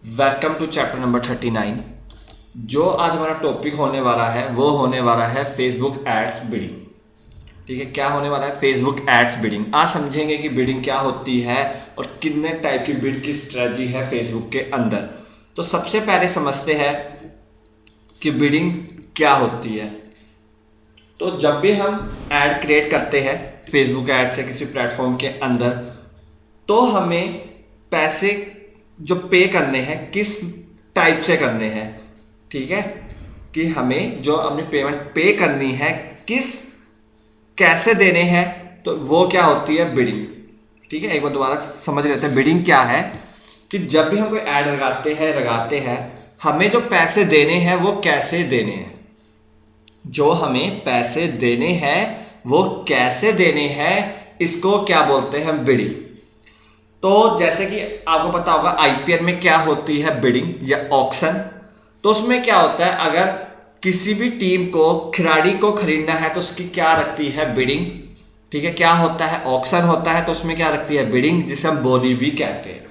Welcome to chapter number 39। जो आज हमारा टॉपिक होने वाला है वो होने वाला है फेसबुक एड्स बिडिंग। ठीक है, क्या होने वाला है? Facebook ads bidding. आज समझेंगे कि बिडिंग क्या होती है और कितने टाइप की बिड की स्ट्रेटजी है फेसबुक के अंदर। तो सबसे पहले समझते हैं कि बिडिंग क्या होती है। तो जब भी हम ऐड क्रिएट करते हैं फेसबुक ऐड से किसी प्लेटफॉर्म के अंदर, तो हमें पैसे जो पे करने हैं किस टाइप से करने हैं। ठीक है, कि हमें जो अपनी पेमेंट पे करनी है किस कैसे देने हैं, तो वो क्या होती है? बिडिंग। ठीक है, एक बार दोबारा समझ लेते हैं बिडिंग क्या है। कि जब भी हम कोई ऐड लगाते हैं हमें जो पैसे देने हैं वो कैसे देने हैं, जो हमें पैसे देने हैं वो कैसे देने हैं, इसको क्या बोलते हैं? बिडिंग। तो जैसे कि आपको पता होगा आईपीएल में क्या होती है? बिडिंग या ऑक्शन। तो उसमें क्या होता है, अगर किसी भी टीम को खिलाड़ी को खरीदना है तो उसकी क्या रखती है? बिडिंग। ठीक है, क्या होता है? ऑक्शन होता है, तो उसमें क्या रखती है? बिडिंग, जिसे हम बोली भी कहते हैं।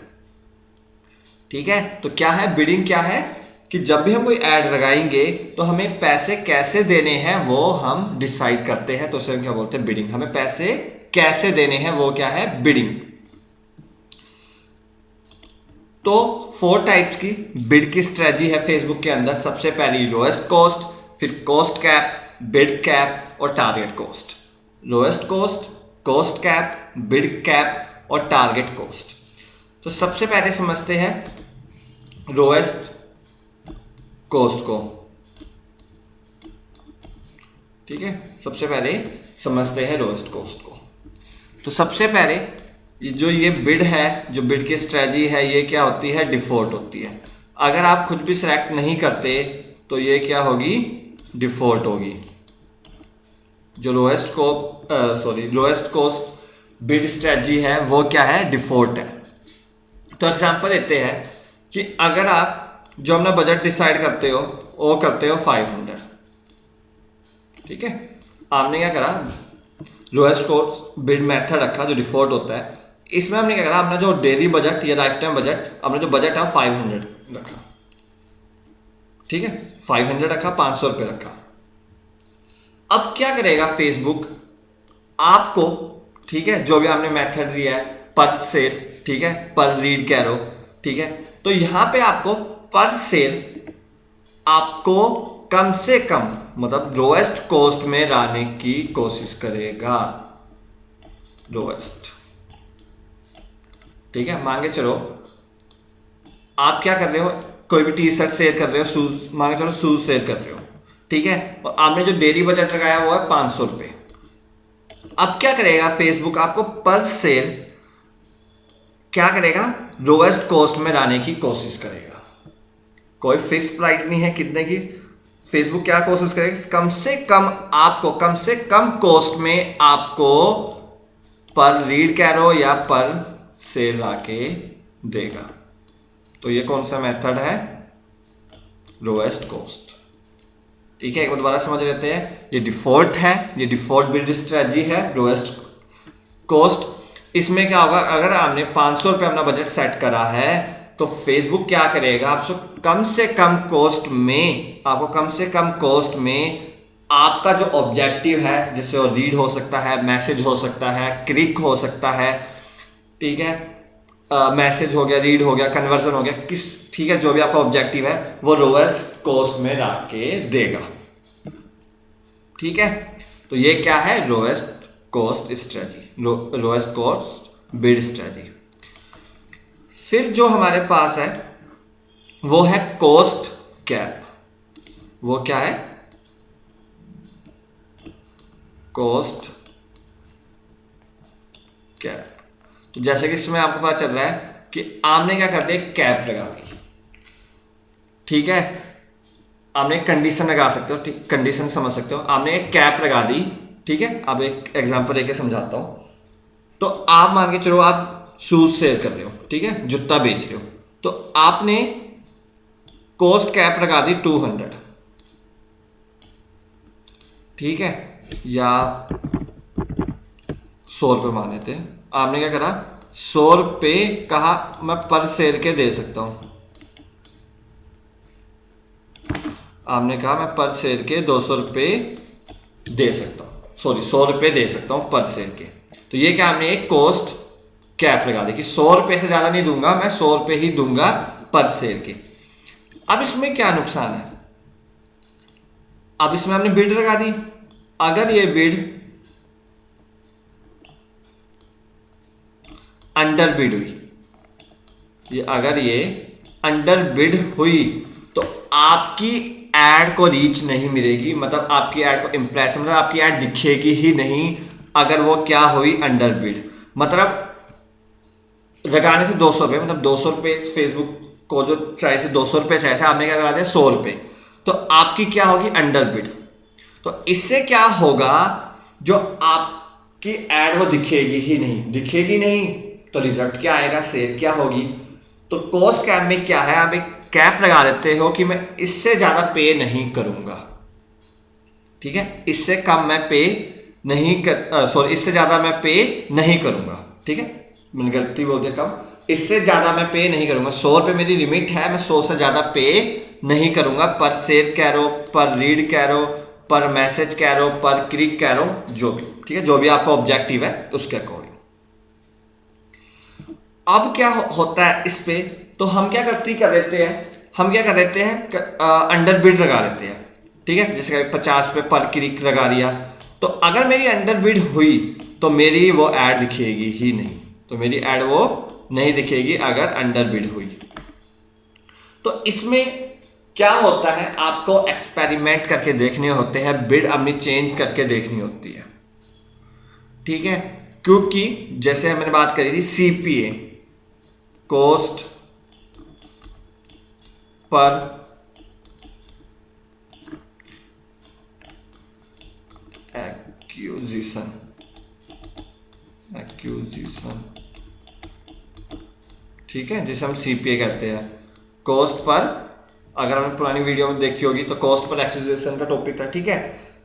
ठीक है, तो क्या है बिडिंग? क्या है कि जब भी हम कोई ऐड लगाएंगे तो हमें पैसे कैसे देने हैं वो हम डिसाइड करते हैं, तो उसे हम क्या बोलते हैं? बिडिंग। हमें पैसे कैसे देने हैं वो क्या है? बिडिंग। तो 4 टाइप्स की बिड की स्ट्रेटजी है फेसबुक के अंदर। सबसे पहली लोएस्ट कॉस्ट, फिर कॉस्ट कैप, बिड कैप और target cost. Lowest cost, cost cap, bid cap और टारगेट कॉस्ट। तो सबसे पहले समझते हैं लोएस्ट कॉस्ट को। ठीक है, सबसे पहले समझते हैं लोएस्ट कॉस्ट को। तो सबसे पहले ये बिड है, जो बिड की स्ट्रेटजी है, ये क्या होती है? डिफॉल्ट होती है। अगर आप कुछ भी सिलेक्ट नहीं करते तो ये क्या होगी? डिफॉल्ट होगी। जो लोएस्ट कॉस्ट बिड स्ट्रेटजी है वो क्या है? डिफॉल्ट है। तो एग्जांपल लेते हैं कि अगर आप जो अपना बजट डिसाइड करते हो वो करते हो 500। ठीक है, आपने क्या करा? लोएस्ट कॉस्ट बिड मेथड रखा जो डिफॉल्ट होता है। इसमें हमने क्या करा? अपना जो डेली बजट या लाइफ टाइम बजट, अपना जो बजट है 500 रखा। ठीक है, 500 रखा, 500 रुपये रखा। अब क्या करेगा फेसबुक आपको? ठीक है, जो भी आपने मेथड लिया है पर सेल, ठीक है, पर रीड कैरो, ठीक है, तो यहां पे आपको पर सेल आपको कम से कम मतलब लोएस्ट कॉस्ट में लाने की कोशिश करेगा। लोएस्ट। ठीक है, मान के चलो आप क्या कर रहे हो, कोई भी टी शर्ट सेल कर रहे हो, शूज, मान के चलो शूज सेल कर रहे हो। ठीक है, और आपने जो डेली बजट लगाया वो है 500 रुपये। अब क्या करेगा फेसबुक? आपको पर सेल क्या करेगा? लोएस्ट कॉस्ट में लाने की कोशिश करेगा। कोई फिक्स प्राइस नहीं है कितने की। फेसबुक क्या कोशिश करेगा? कम से कम आपको कम से कम कॉस्ट में आपको पर रीड कैरो या पर सेल लाके देगा। तो ये कौन सा मेथड है? Lowest cost. ठीक है, एक बार दोबारा समझ लेते हैं। ये डिफॉल्ट है, ये डिफॉल्ट बिल्ड स्ट्रेटजी है लोएस्ट कॉस्ट। इसमें क्या होगा? अगर आपने 500 रुपये अपना बजट सेट करा है तो फेसबुक क्या करेगा? आपको कम से कम कॉस्ट में, आपको कम से कम कॉस्ट में आपका जो ऑब्जेक्टिव है, जिससे वो रीड हो सकता है, मैसेज हो सकता है, क्लिक हो सकता है, ठीक है, मैसेज हो गया, रीड हो गया, कन्वर्जन हो गया, किस, ठीक है, जो भी आपका ऑब्जेक्टिव है वो लोएस्ट कॉस्ट में ला के देगा। ठीक है, तो ये क्या है? Lowest cost strategy, lowest cost bid strategy. फिर जो हमारे पास है वो है कॉस्ट कैप। वो क्या है? Cost cap. तो जैसे कि इसमें आपको पता चल रहा है कि आपने क्या कर दिया? कैप लगा दी। ठीक है, आपने एक कंडीशन लगा सकते हो, ठीक, कंडीशन समझ सकते हो। आपने एक कैप लगा दी। ठीक है, अब एक एग्जांपल लेके समझाता हूं। तो आप मान के चलो आप शूज सेल कर रहे हो, ठीक है, जूता बेच रहे हो, तो आपने कॉस्ट कैप लगा दी 200। ठीक है, या 100 रुपये मान लेते हैं। आपने क्या करा? 100 रुपये कहा मैं पर सेल के दे सकता हूं। आपने कहा मैं पर शेयर के 200 रुपये दे सकता हूँ, सॉरी 100 रुपये दे सकता हूँ पर शेयर के। तो ये क्या, हमने एक कॉस्ट कैप लगा दी कि 100 रुपये से ज़्यादा नहीं दूंगा, मैं 100 रुपये ही दूंगा पर शेयर के। अब इसमें क्या नुकसान है, अब इसमें हमने बिड लगा दी, अगर ये बिड अंडर बिड हुई, ये अगर ये अंडर बिड हुई तो आपकी एड को रीच नहीं मिलेगी, मतलब आपकी एड को इंप्रेशन, मतलब आपकी एड दिखेगी ही नहीं अगर वो क्या हुई अंडर बिड। मतलब लगाने थे 200 रुपये, मतलब 200 रुपये फेसबुक को जो चाहिए थे 200 रुपये चाहिए थे, आपने क्या लगा दिया 100 रुपये, तो आपकी क्या होगी अंडर बिड। तो इससे क्या होगा, जो आपकी एड वो दिखेगी ही नहीं, दिखेगी नहीं तो रिजल्ट क्या आएगा, सेल क्या होगी। तो कॉस्ट कैप में क्या है, आप एक कैप लगा देते हो कि मैं इससे ज्यादा पे नहीं करूंगा, ठीक है, इससे कम मैं पे नहीं कर, सॉरी इससे ज्यादा मैं पे नहीं करूंगा, ठीक है, मैंने गलती बोल दिया, कम, इससे ज्यादा मैं पे नहीं करूंगा, 100 रुपये मेरी लिमिट है, मैं 100 से ज्यादा पे नहीं करूंगा, पर शेयर कह रो, पर रीड कह रो, पर मैसेज कह रो, पर क्लिक कह रो, जो भी, ठीक है, जो भी आपका ऑब्जेक्टिव है उसके अकॉर्डिंग। अब क्या होता है इस पे, तो हम क्या गलती कर देते हैं, हम क्या कर देते हैं, अंडर बिड लगा देते हैं, ठीक है, जैसे 50 पे पर क्लिक लगा दिया, तो अगर मेरी अंडर बिड हुई तो मेरी वो ऐड दिखेगी ही नहीं, तो मेरी ऐड वो नहीं दिखेगी अगर अंडर बिड हुई। तो इसमें क्या होता है, आपको एक्सपेरिमेंट करके देखने होते हैं, बिड अपनी चेंज करके देखनी होती है, ठीक है, क्योंकि जैसे मैंने बात करी थी सीपीए, कॉस्ट पर एक्यूजिशन, ठीक है, जिसे हम सीपीए कहते हैं, कॉस्ट पर, अगर हमने पुरानी वीडियो में देखी होगी तो कॉस्ट पर एक्विजिशन का टॉपिक था, ठीक है।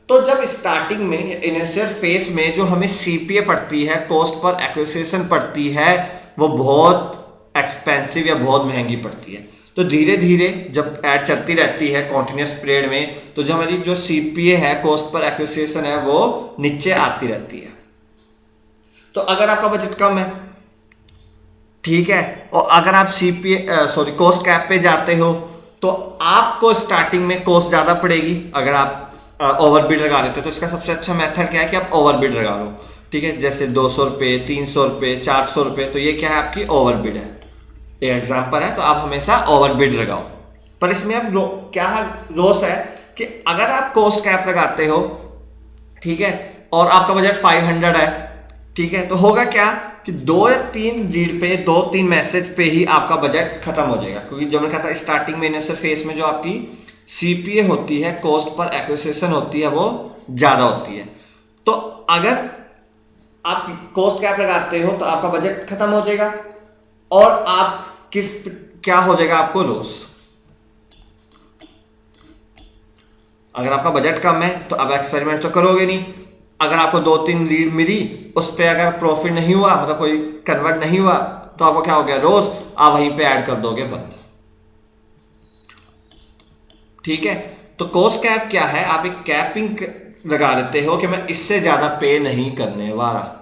तो जब स्टार्टिंग में इनिशियल फेज में जो हमें सीपीए पड़ती है, कॉस्ट पर एक्विजिशन पड़ती है, वो बहुत एक्सपेंसिव या बहुत महंगी पड़ती है। तो धीरे धीरे जब ऐड चलती रहती है कॉन्टिन्यूस पीरियड में, तो जो हमारी जो सीपीए है, कॉस्ट पर एक्विजिशन है, वो नीचे आती रहती है। तो अगर आपका बजट कम है, ठीक है, और अगर आप सीपीए सॉरी कॉस्ट कैप पे जाते हो तो आपको स्टार्टिंग में कॉस्ट ज्यादा पड़ेगी अगर आप ओवरबिड लगा लेते हो। तो इसका सबसे अच्छा मेथड क्या है कि आप ओवरबिड लगा लो, ठीक है, जैसे 200 रुपये, 300 रुपये, 400 रुपये, तो ये क्या है, आपकी ओवरबिड है, एक एग्जाम्पल है। तो आप हमेशा ओवरबिड लगाओ, पर इसमें अब क्या लॉस है कि अगर आप कॉस्ट कैप लगाते हो, ठीक है, और आपका बजट 500 है, ठीक है, तो होगा क्या कि 2 या 3 लीड पे, 2-3 मैसेज पे ही आपका बजट खत्म हो जाएगा। क्योंकि जो मैंने कहा था स्टार्टिंग में इनिशियल फेज में जो आपकी सीपीए होती है, कॉस्ट पर एक्विजिशन होती है, वो ज्यादा होती है। तो अगर आप कॉस्ट कैप लगाते हो तो आपका बजट खत्म हो जाएगा और आप क्या हो जाएगा, आपको लॉस। अगर आपका बजट कम है तो अब एक्सपेरिमेंट तो करोगे नहीं। अगर आपको 2-3 लीड मिली, उस पर अगर प्रॉफिट नहीं हुआ, मतलब कोई कन्वर्ट नहीं हुआ, तो आपको क्या हो गया, रोज आप वहीं पे ऐड कर दोगे बंद, ठीक है। तो कॉस्ट कैप क्या है, आप एक कैपिंग लगा देते हो कि मैं इससे ज्यादा पे नहीं करने वाला,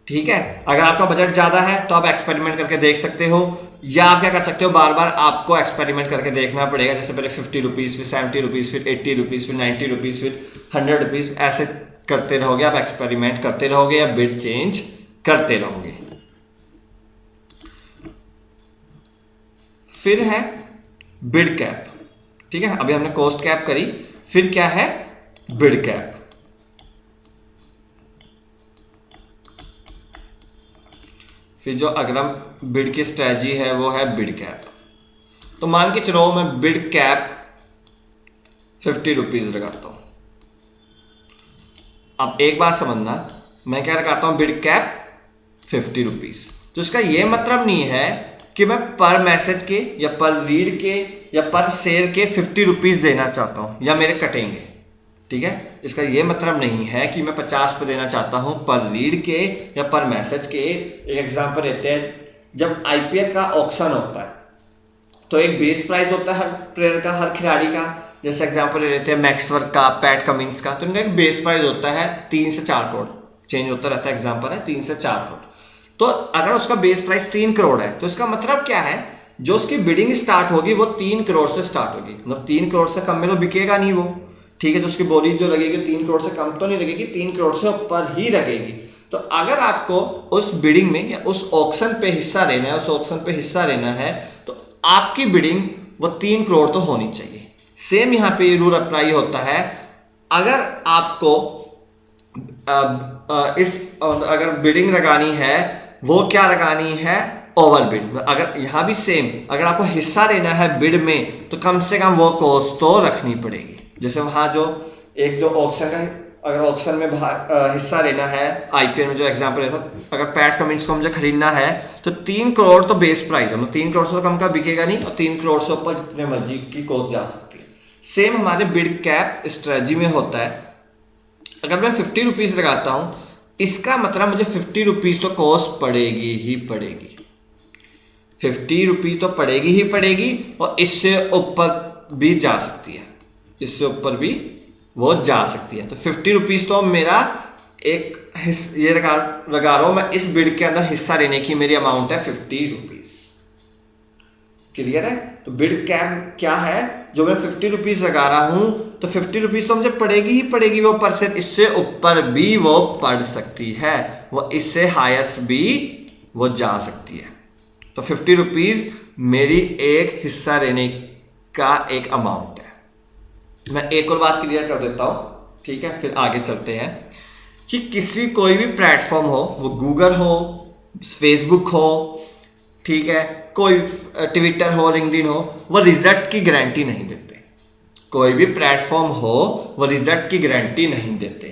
ठीक है। अगर आपका बजट ज्यादा है तो आप एक्सपेरिमेंट करके देख सकते हो, या आप क्या कर सकते हो, बार बार आपको एक्सपेरिमेंट करके देखना पड़ेगा। जैसे पहले 50 रुपीज, फिर 70 रुपीज, फिर 80 रुपीज, फिर 90 रुपीज, फिर 100 रुपीज, ऐसे करते रहोगे आप, एक्सपेरिमेंट करते रहोगे या बिड चेंज करते रहोगे। फिर है बिड कैप, ठीक है, अभी हमने कॉस्ट कैप करी, फिर क्या है बिड कैप। फिर जो अगला बिड की स्ट्रेटजी है वो है बिड कैप। तो मान के चलो मैं बिड कैप 50 रुपीज लगाता हूं। अब एक बात समझना, मैं क्या लगाता हूं, बिड कैप 50 रुपीज। तो इसका यह मतलब नहीं है कि मैं पर मैसेज के या पर लीड के या पर शेयर के 50 रुपीज देना चाहता हूं या मेरे कटेंगे, ठीक है। इसका यह मतलब नहीं है कि मैं 50 पे देना चाहता हूं पर लीड के या पर मैसेज के। एक एग्जांपल देते हैं, जब आईपीएल का ऑक्शन होता है तो एक बेस प्राइस होता है हर प्लेयर का, हर खिलाड़ी का, जैसे एग्जांपल ले लेते हैं मैक्सवर्क का, पैट कमिंस का, तो इनका एक बेस प्राइस होता है 3 से 4 करोड़, चेंज होता रहता है, एग्जांपल है 3 से 4 करोड़। तो अगर उसका बेस प्राइस 3 करोड़ है तो इसका मतलब क्या है, जो उसकी बिडिंग स्टार्ट होगी वो 3 करोड़ से स्टार्ट होगी, मतलब 3 करोड़ से कम में तो बिकेगा नहीं वो, ठीक है। तो उसकी बोली जो लगेगी 3 करोड़ से कम तो नहीं लगेगी, 3 करोड़ से ऊपर ही लगेगी। तो अगर आपको उस बिडिंग में या उस ऑक्शन पे हिस्सा लेना है, उस ऑक्शन पे हिस्सा लेना है, तो आपकी बिडिंग वो 3 करोड़ तो होनी चाहिए। सेम यहाँ पे ये रूल अप्लाई होता है, अगर आपको अगर बिडिंग लगानी है, वो क्या लगानी है, ओवर बिड। अगर यहाँ भी सेम, अगर आपको हिस्सा लेना है बिड में तो कम से कम वो कॉस्ट तो रखनी पड़ेगी। जैसे वहाँ जो एक जो ऑक्शन का, अगर ऑक्शन में हिस्सा लेना है, आईपीएल में जो एग्जांपल है, अगर पैट कमिंस को मुझे खरीदना है तो 3 करोड़ तो बेस प्राइस है, मतलब 3 करोड़ से तो कम का बिकेगा नहीं, और 3 करोड़ से ऊपर जितने मर्जी की कॉस्ट जा सकती है। सेम हमारे बिड कैप स्ट्रेटजी में होता है। अगर मैं 50 रुपीज लगाता हूं, इसका मतलब मुझे 50 रुपीज तो कॉस्ट पड़ेगी ही पड़ेगी, 50 रुपीज तो पड़ेगी ही पड़ेगी, और इससे ऊपर भी जा सकती है, इससे ऊपर भी वो जा सकती है। तो 50 रुपीज तो मेरा एक ये लगा रहा हूं मैं, इस बिड के अंदर हिस्सा लेने की मेरी अमाउंट है 50 रुपीज। क्लियर है? तो बिड कैप क्या है, जो मैं 50 रुपीज लगा रहा हूं तो 50 रुपीज तो मुझे पड़ेगी ही पड़ेगी वो परसेंट, इससे ऊपर भी वो पड़ सकती है, वो इससे हाईएस्ट भी वो जा सकती है। तो 50 रुपीज मेरी एक हिस्सा लेने का एक अमाउंट है। मैं एक और बात क्लियर कर देता हूं, ठीक है, फिर आगे चलते हैं। कि किसी कोई भी प्लेटफॉर्म हो, वो गूगल हो, फेसबुक हो, ठीक है, कोई ट्विटर हो, लिंक्डइन हो, वो रिजल्ट की गारंटी नहीं देते। कोई भी प्लेटफॉर्म हो वो रिजल्ट की गारंटी नहीं देते।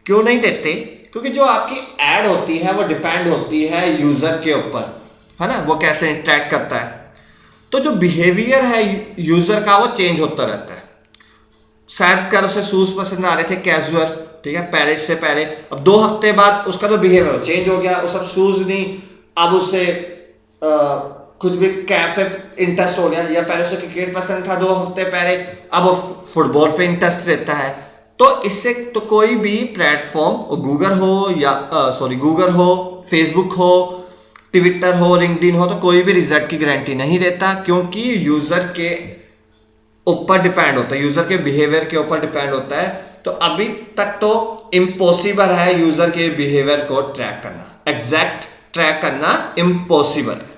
क्यों नहीं देते? क्योंकि जो आपकी एड होती है वो डिपेंड होती है यूजर के ऊपर, है ना, वो कैसे इंटरेक्ट करता है। तो जो बिहेवियर है यूजर का वो चेंज होता रहता है। शायद कर उसे शूज पसंद आ रहे थे कैजुअल, ठीक है, पहले से पहले, अब 2 हफ्ते बाद उसका जो बिहेवियर चेंज हो गया, वो सब शूज नहीं, अब उसे कुछ भी कैप पे इंटरेस्ट हो गया, या पहले उसे क्रिकेट पसंद था 2 हफ्ते पहले, अब वो फुटबॉल पे इंटरेस्ट रहता है। तो इससे तो कोई भी प्लेटफॉर्म, गूगल हो या गूगल हो, फेसबुक हो, ट्विटर हो, लिंक्डइन हो, तो कोई भी रिजल्ट की गारंटी नहीं देता, क्योंकि यूजर के ऊपर डिपेंड होता है, यूजर के बिहेवियर के ऊपर डिपेंड होता है। तो अभी तक तो इम्पॉसिबल है यूजर के बिहेवियर को ट्रैक करना, एग्जैक्ट ट्रैक करना इम्पॉसिबल है,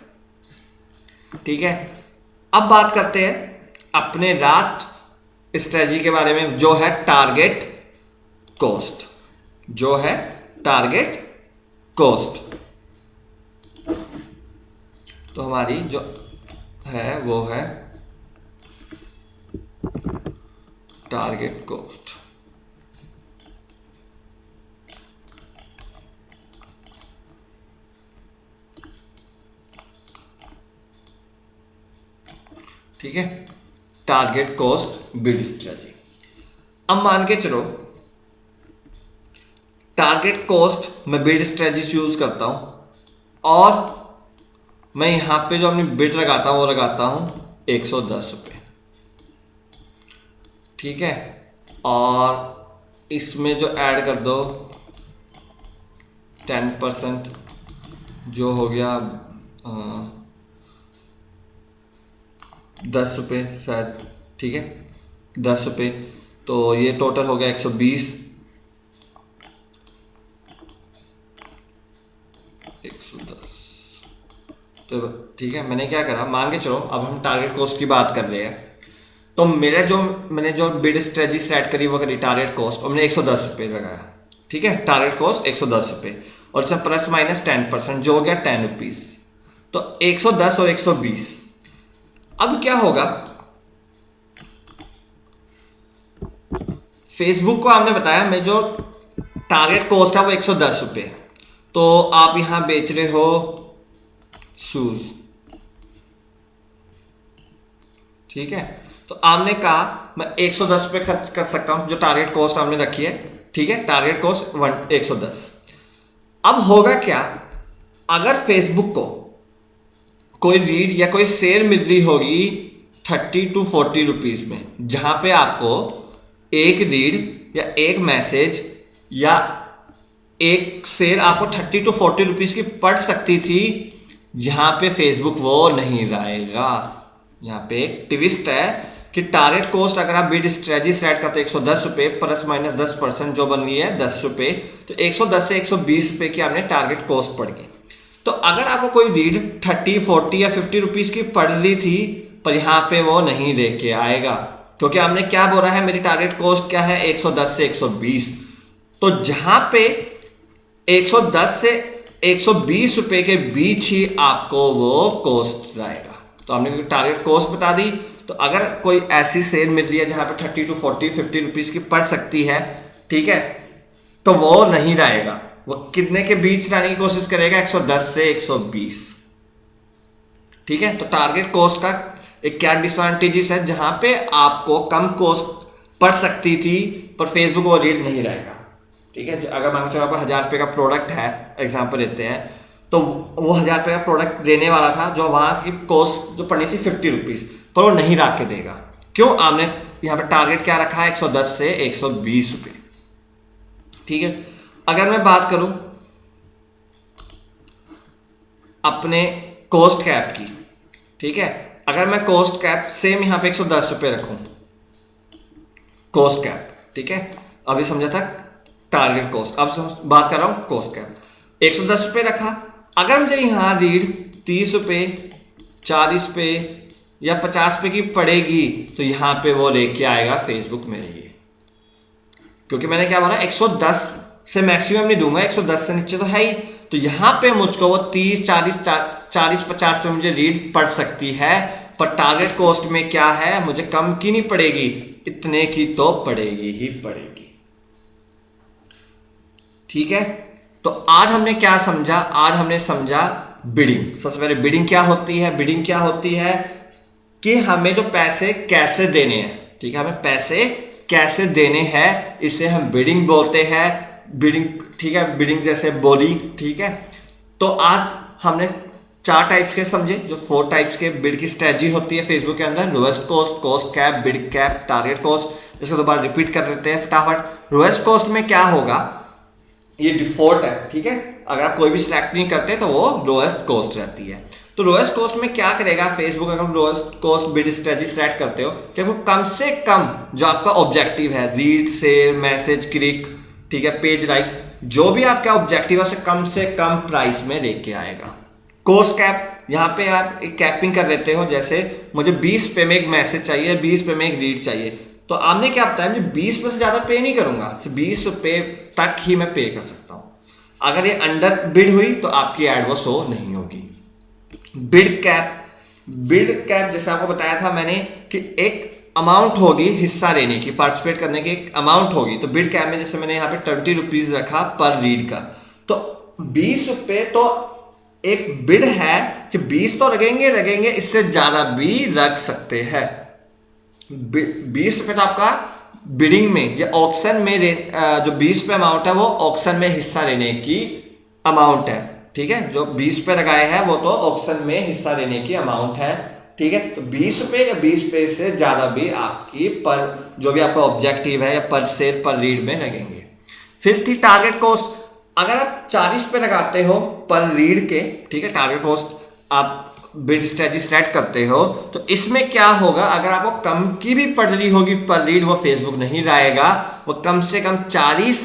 ठीक है। अब बात करते हैं अपने लास्ट स्ट्रेटजी के बारे में, जो है टारगेट कॉस्ट, जो है टारगेट कॉस्ट। तो हमारी जो है वो है टारगेट कॉस्ट। ठीक है, टारगेट कॉस्ट बिड स्ट्रेटजी। अब मान के चलो टारगेट कॉस्ट मैं बिड स्ट्रेटजी यूज करता हूं, और मैं यहां पे जो अपनी बिड लगाता हूं वो लगाता हूं 110 रुपये, ठीक है, और इसमें जो ऐड कर दो 10%, जो हो गया 10 रुपये शायद, ठीक है, 10 रुपये, तो ये टोटल हो गया 120, 110, तो ठीक है। मैंने क्या करा, मान के चलो अब हम टारगेट कॉस्ट की बात कर रहे हैं, तो मैंने जो बिड स्ट्रेटजी सेट करी वो करी टारगेट कॉस्ट, और मैंने 110 रुपये लगाया, ठीक है, टारगेट कॉस्ट 110 रुपये, और इसमें प्लस माइनस 10%, जो हो गया 10 रुपीज। तो 110 और 120। अब क्या होगा, फेसबुक को आपने बताया मैं जो टारगेट कॉस्ट है वो 110 रुपये, तो आप यहां बेच रहे हो शूज, ठीक है, तो आपने कहा मैं 110 रुपये खर्च कर सकता हूं, जो टारगेट कॉस्ट आपने रखी है, ठीक है, टारगेट कॉस्ट 110। अब होगा क्या, अगर फेसबुक को कोई लीड या कोई सेल मिल रही होगी 30 to 40 रुपीज में, जहां पे आपको एक रीड या एक मैसेज या एक शेयर आपको 30 to 40 रुपीज की पड़ सकती थी, यहां पे फेसबुक वो नहीं लाएगा। यहाँ पे एक ट्विस्ट है कि टारगेट कॉस्ट अगर आप बिड स्ट्रेटजी सेट करते 110 रुपए प्लस माइनस 10% जो बन गई है 10 रुपए, तो 110 से 120 रुपए की आपने टारगेट कॉस्ट पड़ गई। तो अगर आपको कोई रीड 30, 40 या 50 रुपीज की पड़ ली थी, पर यहाँ पे वो नहीं लेके आएगा, क्योंकि आपने क्या बोला है, मेरी टारगेट कॉस्ट क्या है 110 से 120। तो जहां पे 110 से 120 रुपए के बीच ही आपको वो कॉस्ट आएगा। तो हमने टारगेट कॉस्ट बता दी। तो अगर कोई ऐसी सेल मिल रही है जहां पे 30 to 40, 50 रुपीज की पड़ सकती है, ठीक है, तो वो नहीं रहेगा। वो कितने के बीच रहने की कोशिश करेगा, 110 से 120। ठीक है, तो टारगेट कॉस्ट का एक क्या डिसएडवांटेजेस है, जहां पे आपको कम कॉस्ट पड़ सकती थी पर फेसबुक वो रीड नहीं रहेगा। ठीक है, अगर मान चलो आपको 1000 रुपए का प्रोडक्ट है, एग्जांपल लेते हैं, तो वो 1000 रुपए का प्रोडक्ट देने वाला था, जो वहां की कॉस्ट जो पड़नी थी 50 रुपीज, पर वो नहीं रख के देगा। क्यों? आपने यहाँ पे टारगेट क्या रखा है, 110 से 120 रुपए। ठीक है, अगर मैं बात करूं अपने कॉस्ट कैप की, ठीक है, अगर मैं कॉस्ट कैप सेम यहाँ पे 110 रुपए रखूं कॉस्ट कैप, ठीक है, अभी समझा था टारगेट कॉस्ट, अब बात कर रहा हूं कॉस्ट कैप 110 रुपए रखा। अगर मुझे यहां रीड 30 रुपए, 40 रुपए या 50 रुपए की पड़ेगी, तो यहां पे वो लेके आएगा फेसबुक मेरे लिए, क्योंकि मैंने क्या बोला 110 से मैक्सिमम नहीं दूंगा, 110 से नीचे तो है ही। तो यहां पे मुझको वो 30, 40, 50 पे मुझे रीड पड़ सकती है, पर टारगेट कॉस्ट में क्या है, मुझे कम की नहीं पड़ेगी, इतने की तो पड़ेगी ही पड़ेगी। ठीक है, तो आज हमने क्या समझा, आज हमने समझा बिडिंग। सबसे पहले बिडिंग क्या होती है, बिडिंग क्या होती है कि हमें जो पैसे कैसे देने हैं, ठीक है, हमें पैसे कैसे देने हैं, इसे हम बिडिंग बोलते हैं। बिडिंग, ठीक है, बिडिंग जैसे बोली, ठीक है। तो आज हमने 4 टाइप्स के समझे, जो 4 टाइप्स के बिड की स्ट्रेटजी होती है फेसबुक के अंदर, lowest cost, cost cap, bid cap, target cost. इसको दोबारा रिपीट कर लेते हैं फटाफट। लोएस्ट कॉस्ट में क्या होगा, ये डिफॉल्ट है, ठीक है, अगर आप कोई भी सिलेक्ट नहीं करते तो वो लोएस्ट कॉस्ट रहती है। तो लोएस्ट कॉस्ट में क्या करेगा फेसबुक, अगर हम lowest cost bid strategy select करते हो कि आपको कम से कम जो आपका ऑब्जेक्टिव है, रीड, शेयर, मैसेज, क्लिक, ठीक है, पेज लाइक, जो भी आपका ऑब्जेक्टिव है उसे कम से कम प्राइस में लेके आएगा। कॉस्ट कैप, यहाँ पे आप एक कैपिंग कर लेते हो, जैसे मुझे 20 पे में एक मैसेज चाहिए, 20 पे में एक रीड चाहिए, तो आपने क्या बताया, मुझे 20 पे से ज्यादा पे नहीं करूंगा, 20 रुपए तक ही मैं पे कर सकता हूं। अगर ये अंडर बिड हुई तो आपकी एड वो शो नहीं होगी। बिड कैप, बिड कैप जैसे आपको बताया था मैंने कि एक अमाउंट होगी हिस्सा लेने की, पार्टिसिपेट करने की एक अमाउंट होगी। तो बिड कैप में जैसे मैंने यहाँ पे 20 रुपीज रखा पर रीड का, तो 20 रुपए तो एक बिड है कि 20 तो लगेंगे, इससे ज्यादा भी रख सकते हैं। 20 रुपए तो आपका बिडिंग में या ऑक्शन में जो 20 रुपए अमाउंट है वो ऑक्शन में हिस्सा लेने की अमाउंट है। ठीक है, जो 20 रुपए लगाए हैं वो तो ऑक्शन में हिस्सा लेने की अमाउंट है। ठीक है, तो 20 रुपए या 20 रुपए से ज्यादा भी आपकी पर जो भी आपका ऑब्जेक्टिव है या पर सेल पर रीड में लगेंगे। फिर थी टारगेट कॉस्ट। अगर आप 40 रुपए लगाते हो पर रीड के, ठीक है, टारगेट कॉस्ट आप बिड स्ट्रेटजी सेलेक्ट करते हो, तो इसमें क्या होगा, अगर आपको कम की भी पड़ रही होगी पर लीड, वो फेसबुक नहीं लाएगा, वो कम से कम 40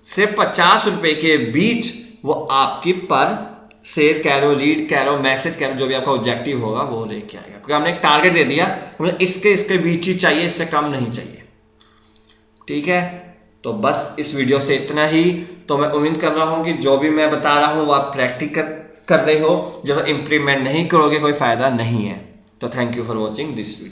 से 50 रुपए के बीच वो आपकी पर शेयर कह लो, लीड कह लो, मैसेज कह लो, जो भी आपका ऑब्जेक्टिव होगा वो लेके आएगा, क्योंकि हमने एक टारगेट दे दिया, मुझे इसके बीच ही चाहिए, इससे कम नहीं चाहिए। ठीक है, तो बस इस वीडियो से इतना ही। तो मैं उम्मीद कर रहा हूं कि जो भी मैं बता रहा हूं वो आप प्रैक्टिकल कर रहे हो, जब इम्प्लीमेंट नहीं करोगे कोई फायदा नहीं है। तो thank you for watching this video.